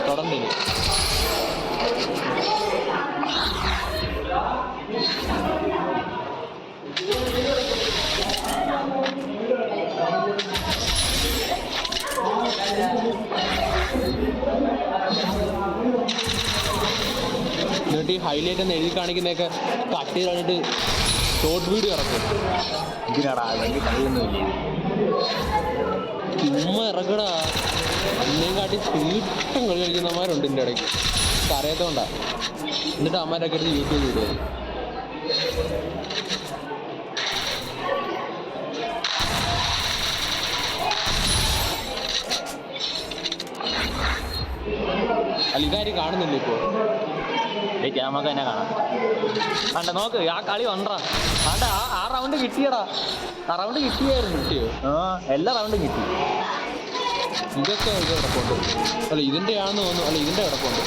തുടർന്നില്ല. എന്നിട്ട് ഈ ഹൈലൈറ്റ് എന്ന് എഴുതി കാണിക്കുന്നതൊക്കെ കട്ട് ചെയ്ത് കളഞ്ഞിട്ട് ഷോർട്ട് വീഡിയോ ഇറക്കും. ഇതിനാടാ വലിയ കളിയൊന്നുമില്ല. ചുമ്മാ ഇറക്കടാ. ഇന്നേം കാട്ടി തീട്ടം കളി കളിക്കുന്നവന്മാരുണ്ട് എൻ്റെ ഇടയ്ക്ക്, അറിയാത്തോണ്ടാ. എന്നിട്ട് അമ്മമാരൊക്കെ എടുത്ത് യൂട്യൂബ് ഇടുക. അല്ല ഇതാരും കാണുന്നില്ല ഇപ്പോൾ. നമുക്ക് തന്നെ കാണാം. കണ്ട നോക്ക്, ആ കളി വണ്ടാ. കണ്ട ആ റൗണ്ട് കിട്ടിയടാ. ആ റൗണ്ട് കിട്ടിയായിരുന്നു. കിട്ടിയോ? എല്ലാ റൗണ്ടും കിട്ടി. ഇതൊക്കെ ഇത് കിടപ്പുണ്ട്. അല്ല ഇതിൻ്റെ ആണെന്ന് തോന്നുന്നു. അല്ല ഇതിൻ്റെ കിടപ്പുണ്ട്.